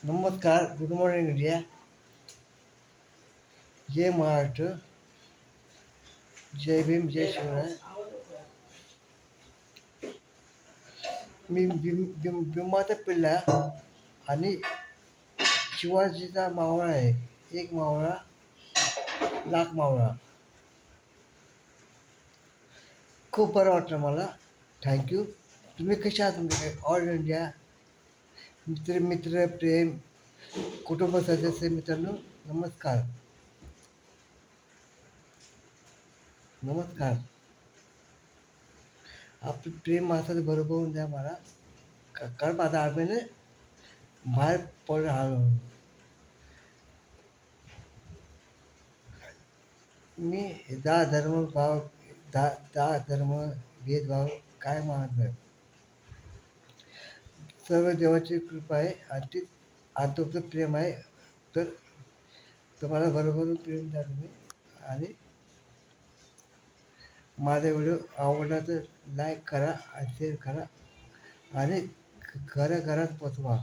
नमस्कार, good morning India. जय महाराष्ट्र, जय भीम, जय शिवराय. मी भीमाचा पिल्ला आणि शिवाजीचा मावळा आहे. एक मावळा, लाख मावळा. खूप बरं वाटलं मला. थँक्यू. तुम्ही कशा आहात? तुम्ही ऑल इंडिया मित्र प्रेम कुटुंब सदस्य मित्रांनो, नमस्कार. नमस्कार. आपलं प्रेम असं भरभरून द्या मला. कारण माझा आर्मीने बाहेर पड मी दहा धर्म भाव दहा धर्म भेदभाव काय मानत नाही. सर्व देवाची कृपा आहे आणि ती तुमचं प्रेम आहे. तर तुम्हाला भरभरून प्रेम द्या तुम्ही. आणि माझा व्हिडिओ आवडला तर लाईक करा आणि शेअर करा आणि घराघरात पोचवा.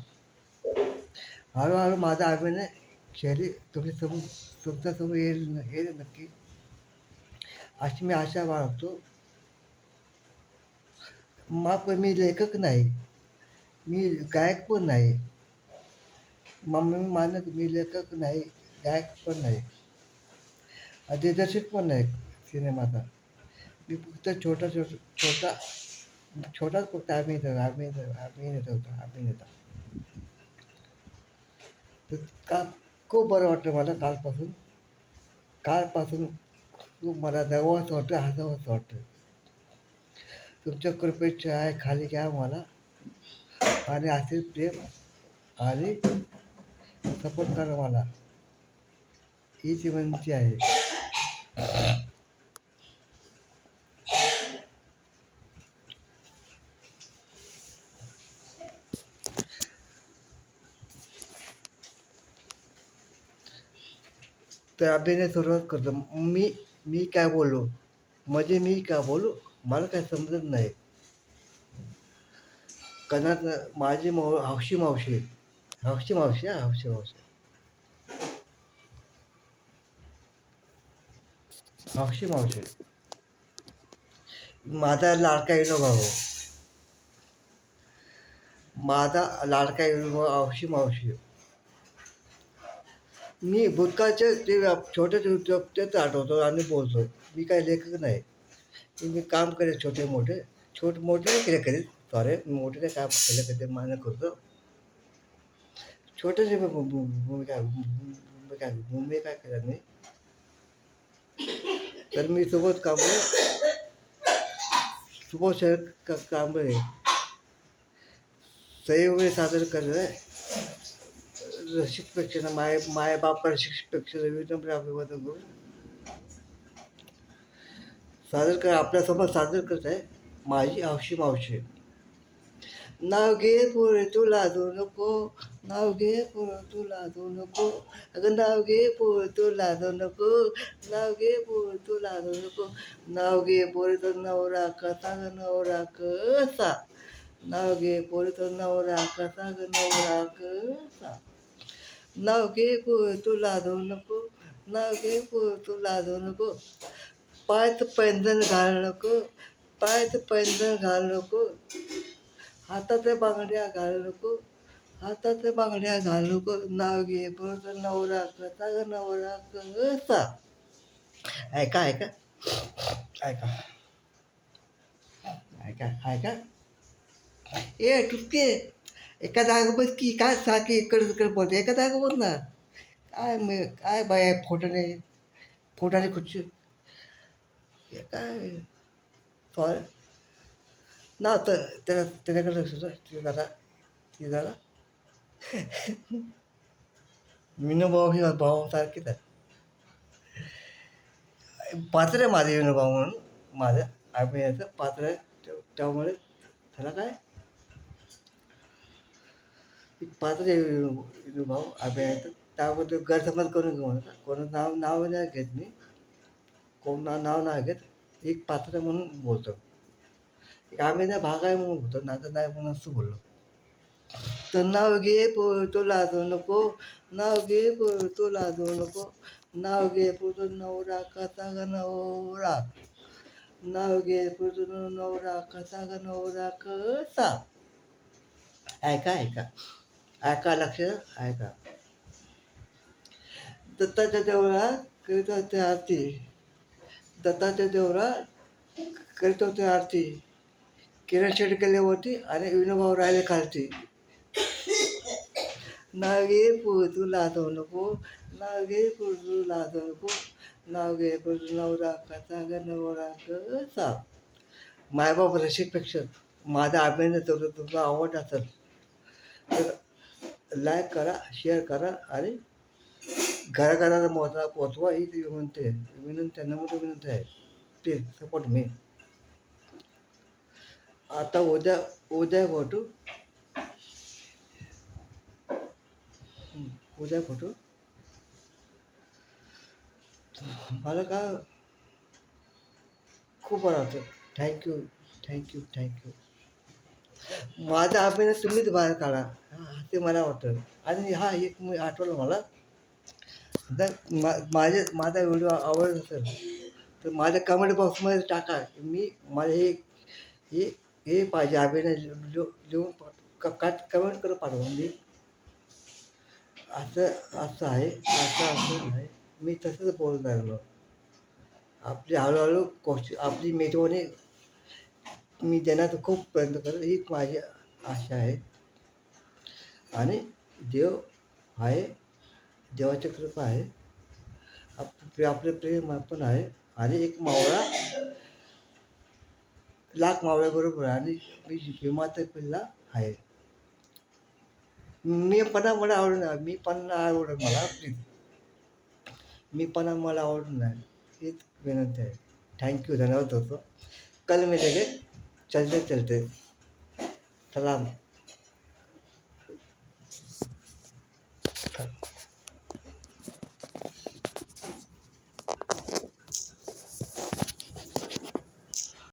हळूहळू माझा आर्मीने शहरी तुमच्यासमोर येईल नक्की, अशी मी आशा बाळगतो. मी लेखक नाही, मी गायक पण नाही. मी मानत मी लेखक नाही, गायक पण नाही, दिग्दर्शक पण नाही सिनेमाचा. मी फक्त छोटाच फक्त अभिनेता होता अभिनेता. तर का खूप बरं वाटतं मला कालपासून खूप मला जवळच वाटतं, हसावंच वाटतं. तुमच्या कृपेची आहे खाली घ्या मला आणि असेच प्रेम आणि सपोर्ट करा मला, हीच विनंती आहे. तर अभिनय सुरुवात करतो. मी काय बोलू, म्हणजे मी काय बोलू मला काय समजत नाही. कन्नड माझी हौशी मावशी, हौशी मावशी हा हौशी मावशी, हौशी मावशी, माझा लाडका भाऊ, माझा लाडका हौशी मावशी. मी भूतकाळचे ते छोटे तेच आठवतो आणि बोलतो. मी काही लेखक नाही. मी काम करेल छोटे मोठे नाही केले करीत. सॉरी, मोठे नाही काम केलं कधी मान्य करतो. छोटेसे भूमिका केल्या मी. तर मी सोबत सुबोध शरद कांबळे संयोगे सादर करत रसिकपेक्षा मायबाप रसिकपेक्षा विनम्र अभिवादन करून आपल्यासमोर सादर करत आहे माझी हौशी मावशी. नाव घे पोरे तू लाजू नको, नाव घे पोरे तू लाजू नको, अगं नाव घे पोरे तू लाजू नको, नाव घे पोरे तू लाजू नको, नाव घे पोरे तर नवरा कसा ग नवरा कसा, नाव घे पोरे तर नवरा कसा ग नवरा कसा, नाव घे पोरे तू लाजू नको, नाव घे पोरे तू लाजू नको, पायात पैंजण घाल नको, पायात पैंजण घाल नको, हातात बांगड्या घाल नको, हातात बांगड्या घाल नको, नाव घे पोरे नवरा कसा ग नवरा कसा. ऐका ऐका ऐका ऐका ऐका ए टुसके, एका जागा बस की, काय सारखी इकडे तिकडे बोलते. एका जागा बोल ना. काय बाय फोटाने खुर्ची काय सॉरी ना. तर त्याच्याकडे लक्ष होतं. ती जरा विनोभाऊ ही भाऊ सारखीच आहे. पात्र आहे माझं विनोभाऊ म्हणून, माझं अभिनयाचं पात्र आहे. त्यामुळे त्याला काय पात्र आहे विनोभाऊ अभिनयाचं. त्याबद्दल गैरसमज करून घेऊ नका. कोणाचं नाव नाही घेत मी, कोण नाव नाही घेत. एक पात्र म्हणून बोलतो, एक अभिनय भाग आहे म्हणून बोलतो, नाही तर नाही म्हणून असं बोललो. तर नाव घे पोर तू लाजू नको, नाव घे पोर तू लाजू नको, नाव घे पोर नवरा कसा ग नवरा, नाव घे पोर नवरा कसा ग नवरा कसा. ऐका ऐका ऐका, लक्ष ऐका. दत्ताच्या देवळात करीत होते आरती, दत्ताच्या देवळात करीत होते आरती, किरण शेट होती आणि विनोभाऊ राहिले खालती. नाव घे पोर तू लाजू नको, नाव घे पोर तू लाजू नको, नाव घे पोर नवरा कसा ग नवरा कसा. मायबाप रसिकपेक्षा माझा अभिनय तर तुमचा आवड असेल तर लाईक करा, शेअर करा आणि घराघराला मोठा पोचवा ही ती विनंती नम्र विनंती आहे. Please support me. आता उद्या उद्या भेटू, उद्या भेटू. मला का खूप बरं वाटतं. Thank you thank you thank you. माझा अभिनय तुम्हीच बाहेर काढा, ते मला वाटतं. आणि हा एक मी आठवलं मला, जर माझा व्हिडिओ आवडत असेल तर माझ्या कमेंट बॉक्समध्ये टाका. मी मला हे हे पाहिजे अभिनय लिहून कमेंट करून पाठवा. मी असं असं आहे, असं आहे. मी तसंच बोलत राहिलो. आपली हळूहळू आपली मेजवानी मी देण्याचा खूप प्रयत्न करत, हीच माझी आशा आहे. आणि देव आहे, देवाची कृपा आहे, आपले प्रेम पण आहे. आणि एक मावळा लाख मावळ्याबरोबर आहे. आणि मी भीमाचा पिल्ला आहे. मला आवडून नाही, आवडत मला प्लीज, मला आवडून नाही, हीच विनंती आहे. थँक्यू, धन्यवाद दोस्तों. कल मिलेंगे, चलते चलते. सलाम.